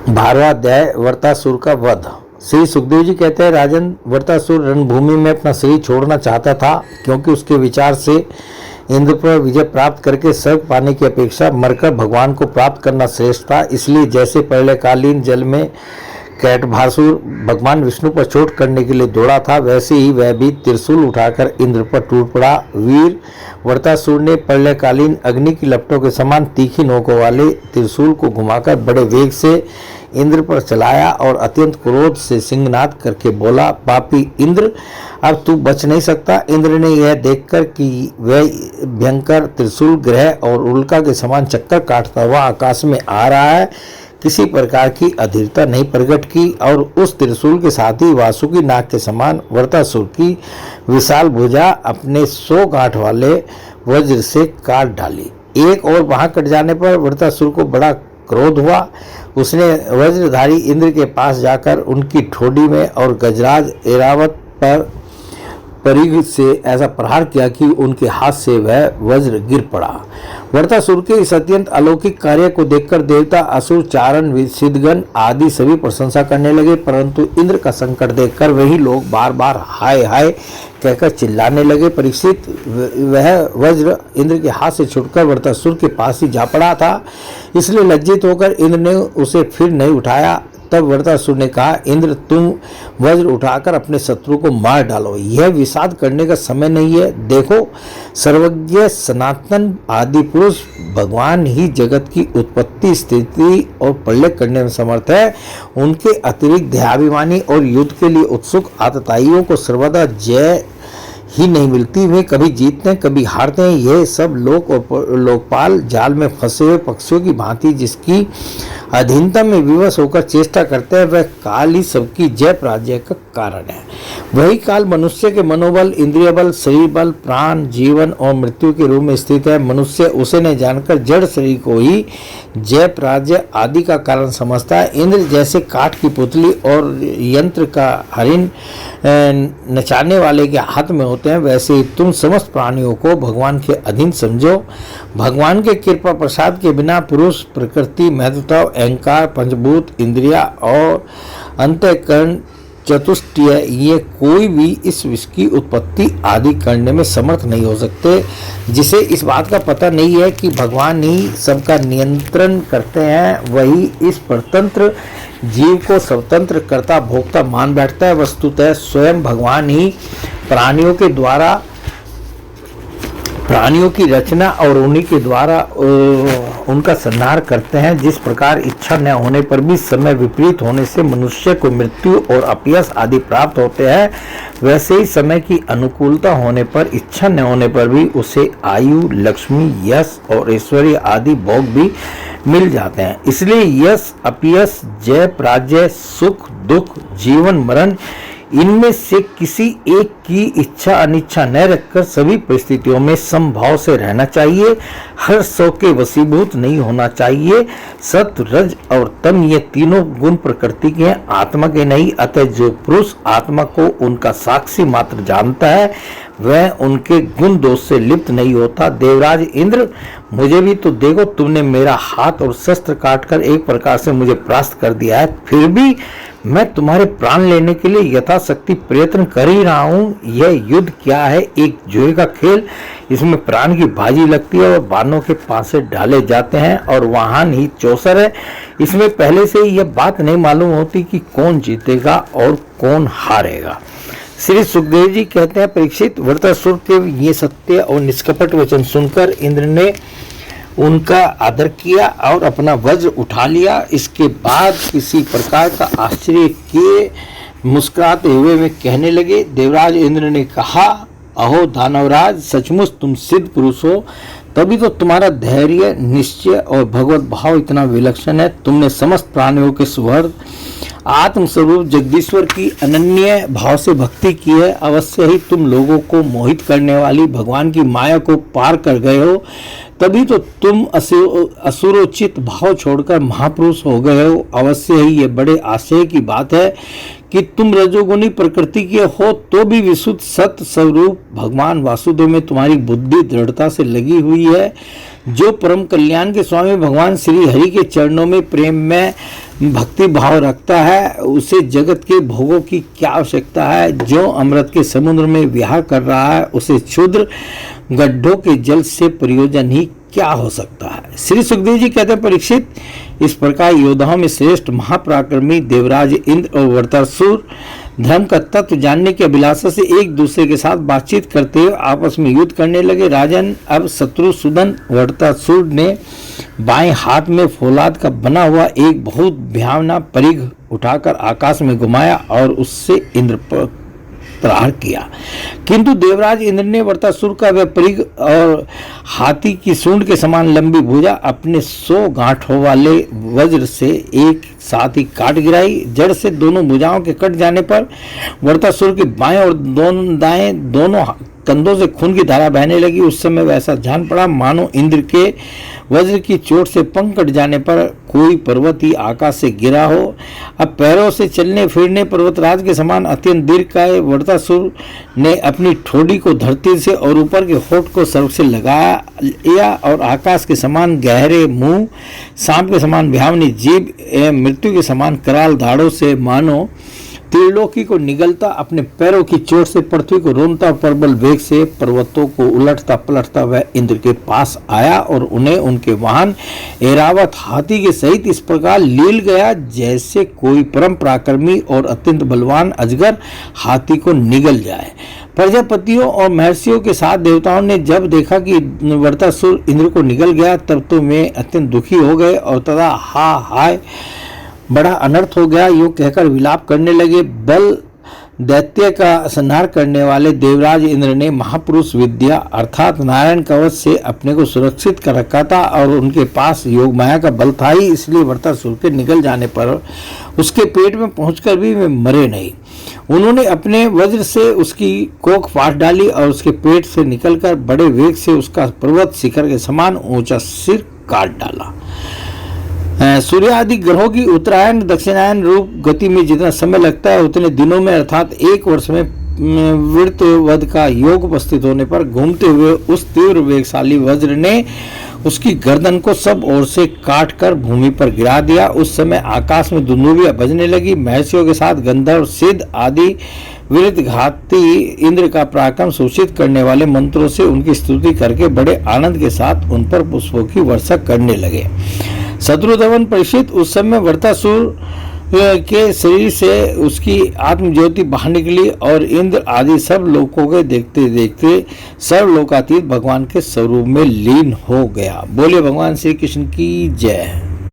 12वां अध्याय वृत्रासुर का वध। श्री सुखदेव जी कहते हैं, राजन, वृत्रासुर रणभूमि में अपना शरीर छोड़ना चाहता था, क्योंकि उसके विचार से इंद्र पर विजय प्राप्त करके स्वर्ग पाने की अपेक्षा मरकर भगवान को प्राप्त करना श्रेष्ठ था। इसलिए जैसे प्रलयकालीन जल में कैटभासुर भगवान विष्णु पर चोट करने के लिए दौड़ा था, वैसे ही वह भी त्रिशूल उठाकर इंद्र पर टूट पड़ा। वीर वृत्रासुर ने प्रलयकालीन अग्नि की लपटों के समान तीखी नोकों वाले त्रिशूल को घुमाकर बड़े वेग से इंद्र पर चलाया और अत्यंत क्रोध से सिंहनाद करके बोला, पापी इंद्र, अब तू बच नहीं सकता। इंद्र ने यह देखकर कि वह भयंकर त्रिशूल ग्रह और उल्का के समान चक्कर काटता हुआ आकाश में आ रहा है, किसी प्रकार की अधीरता नहीं प्रकट की और उस त्रिशूल के साथ ही वासुकी नाग के समान वृत्रासुर की विशाल भुजा अपने 100 गांठ वाले वज्र से काट डाली। एक और वहां कट जाने पर वृत्रासुर को बड़ा क्रोध हुआ। उसने वज्रधारी इंद्र के पास जाकर उनकी ठोड़ी में और गजराज ऐरावत पर परिघ से ऐसा प्रहार किया कि उनके हाथ से वह वज्र गिर पड़ा। वृत्रासुर के इस अत्यंत अलौकिक कार्य को देखकर देवता, असुर, चारण, सिद्धगण आदि सभी प्रशंसा करने लगे, परंतु इंद्र का संकट देखकर वही लोग बार बार हाय हाय कहकर चिल्लाने लगे। परीक्षित, वह वज्र इंद्र के हाथ से छुटकर वृत्रासुर के पास ही जा पड़ा था, इसलिए लज्जित होकर इंद्र ने उसे फिर नहीं उठाया। तब वृत्रासुर ने कहा, इंद्र, तुम वज्र उठाकर अपने शत्रु को मार डालो, यह विषाद करने का समय नहीं है। देखो, सर्वज्ञ सनातन आदि पुरुष भगवान ही जगत की उत्पत्ति, स्थिति और प्रलय करने में समर्थ है। उनके अतिरिक्त दयाभिमानी और युद्ध के लिए उत्सुक आतताइयों को सर्वदा जय ही नहीं मिलती। वे कभी जीतते हैं, कभी हारते हैं। यह सब लोक और लोकपाल जाल में फंसे हुए पक्षियों की भांति जिसकी अधीनता में विवश होकर चेष्टा करते हैं, वह काल ही सबकी जय पराजय का कारण है। वही काल मनुष्य के मनोबल, इंद्रिय बल, शरीर बल, प्राण, जीवन और मृत्यु के रूप में स्थित है। मनुष्य उसे न जानकर जड़ शरीर को ही जय पराजय आदि का कारण समझता है। इंद्र जैसे काठ की पुतली और यंत्र का हरिण नचाने वाले के हाथ में होते हैं, वैसे ही तुम समस्त प्राणियों को भगवान के अधीन समझो। भगवान के कृपा प्रसाद के बिना पुरुष, प्रकृति, महत्वता, अहंकार, पंचभूत, इंद्रिया और अंतःकरण, चतुष्टय, ये कोई भी इस विश्व की उत्पत्ति आदि करने में समर्थ नहीं हो सकते। जिसे इस बात का पता नहीं है कि भगवान ही सबका नियंत्रण करते हैं, वही इस परतंत्र जीव को स्वतंत्र करता भोक्ता मान बैठता है। वस्तुतः स्वयं भगवान ही प्राणियों की रचना और उन्हीं के द्वारा उनका संहार करते हैं। जिस प्रकार इच्छा न होने पर भी समय विपरीत होने से मनुष्य को मृत्यु और अपयश आदि प्राप्त होते हैं, वैसे ही समय की अनुकूलता होने पर, इच्छा न होने पर भी उसे आयु, लक्ष्मी, यश और ऐश्वर्य आदि भोग भी मिल जाते हैं। इसलिए यश, अपयश, जय पराजय, सुख दुख, जीवन मरण, इनमें से किसी एक की इच्छा अनिच्छा न रखकर सभी परिस्थितियों में समभाव से रहना चाहिए। हर सौ के वशीभूत नहीं होना चाहिए। सत्व, रज और तम ये तीनों गुण प्रकृति के हैं, आत्मा के नहीं। अतः जो पुरुष आत्मा को उनका साक्षी मात्र जानता है, वह उनके गुण दोष से लिप्त नहीं होता। देवराज इंद्र, मुझे भी तो देखो, तुमने मेरा हाथ और शस्त्र काटकर एक प्रकार से मुझे परास्त कर दिया है, फिर भी मैं तुम्हारे प्राण लेने के लिए यथाशक्ति प्रयत्न कर ही रहा हूँ। यह युद्ध क्या है? एक जुए का खेल। इसमें प्राण की बाजी लगती है और बाणों के पासे डाले जाते हैं और वहां ही चौसर है। इसमें पहले से ही यह बात नहीं मालूम होती कि कौन जीतेगा और कौन हारेगा। श्री सुखदेव जी कहते हैं, परीक्षित, वृत्रासुर के ये सत्य और निष्कपट वचन सुनकर इंद्र ने उनका आदर किया और अपना वज्र उठा लिया। इसके बाद किसी प्रकार का आश्चर्य किए मुस्कुराते हुए वे कहने लगे। देवराज इंद्र ने कहा, अहो दानवराज, सचमुच तुम सिद्ध पुरुष हो, तभी तो तुम्हारा धैर्य, निश्चय और भगवत भाव इतना विलक्षण है। तुमने समस्त प्राणियों के सुहृद आत्मस्वरूप जगदीश्वर की अनन्य भाव से भक्ति की है। अवश्य ही तुम लोगों को मोहित करने वाली भगवान की माया को पार कर गए हो, तभी तो तुम असुरोचित भाव छोड़कर महापुरुष हो गए हो। अवश्य ही ये बड़े आश्चर्य की बात है कि तुम रजोगुणी प्रकृति के हो तो भी विशुद्ध सत्य स्वरूप भगवान वासुदेव में तुम्हारी बुद्धि दृढ़ता से लगी हुई है। जो परम कल्याण के स्वामी भगवान श्री हरि के चरणों में प्रेम में भक्ति भाव रखता है, उसे जगत के भोगों की क्या आवश्यकता है। जो अमृत के समुद्र में विहार कर रहा है, उसे क्षुद्र गड्ढों के जल से प्रयोजन ही क्या हो सकता है। श्री सुखदेव जी कहते हैं, परीक्षित, इस प्रकार योद्धाओं में श्रेष्ठ महापराक्रमी देवराज इंद्र और वृत्रासुर धर्म का तत्व जानने की अभिलाषा से एक दूसरे के साथ बातचीत करते हुए आपस में युद्ध करने लगे। राजन, अब शत्रुसूदन वृत्रासुर ने बाएं हाथ में फौलाद का बना हुआ एक बहुत भयावना परिघ उठाकर आकाश में घुमाया और उससे इंद्र पर प्रहार किया, किंतु देवराज इंद्र ने वृत्रासुर का वह परिघ और हाथी की सूंड के समान लंबी भुजा अपने 100 गांठों वाले वज्र से एक साथ ही काट गिराई। जड़ से दोनों भुजाओं के कट जाने पर वृत्रासुर के बाएं और दाएं दोनों कंधों से खून की धारा बहने लगी। उस समय वैसा जान पड़ा मानो इंद्र के वज्र की चोट से पंख कट जाने पर कोई पर्वत ही आकाश से गिरा हो। अब पैरों से चलने फिरने पर्वतराज के समान अत्यंत दीर्घकाय वृत्रासुर ने अपनी ठोड़ी को धरती से और ऊपर के होठ को सर्प से लगा लिया और आकाश के समान गहरे मुंह, सांप के समान भयावनी जीभ एवं मृत्यु के समान कराल दाढ़ों से मानो त्रिलोकी को निगलता अपने पैरों की चोट से पृथ्वी को रोनता प्रबल वेग से पर्वतों को उलटता पलटता वह इंद्र के पास आया और उन्हें उनके वाहन ऐरावत हाथी के सहित इस प्रकार लील गया जैसे कोई परम पराक्रमी और अत्यंत बलवान अजगर हाथी को निगल जाए। प्रजापतियों और महर्षियों के साथ देवताओं ने जब देखा कि वृत्रासुर इंद्र को निगल गया तब तो वे अत्यंत दुखी हो गए और तथा हाय बड़ा अनर्थ हो गया यूं कहकर विलाप करने लगे। बल दैत्य का संहार करने वाले देवराज इंद्र ने महापुरुष विद्या अर्थात नारायण कवच से अपने को सुरक्षित कर रखा था और उनके पास योग माया का बल था ही, इसलिए वृत्रासुर के निगल जाने पर उसके पेट में पहुंचकर भी वे मरे नहीं। उन्होंने अपने वज्र से उसकी कोख फाड़ डाली और उसके पेट से निकलकर बड़े वेग से उसका पर्वत शिखर के समान ऊंचा सिर काट डाला। सूर्य आदि ग्रहों की उत्तरायण दक्षिणायन रूप गति में जितना समय लगता है उतने दिनों में अर्थात 1 वर्ष में वृत्रवध का योग उपस्थित होने पर घूमते हुए उस तीव्र वेगशाली वज्र ने उसकी गर्दन को सब ओर से काट कर भूमि पर गिरा दिया। उस समय आकाश में दुंदुभियां बजने लगी। महर्षियों के साथ गंधर्व सिद्ध आदि विरुद्ध घाती इंद्र का पराक्रम सूचित करने वाले मंत्रों से उनकी स्तुति करके बड़े आनंद के साथ उन पर पुष्पों की वर्षा करने लगे। शत्रुधवन परीक्षित, उस समय वृत्रासुर के शरीर से उसकी आत्मज्योति बाहर निकली और इंद्र आदि सब लोगों के देखते देखते सर्वलोकातीत भगवान के स्वरूप में लीन हो गया। बोले भगवान श्री कृष्ण की जय।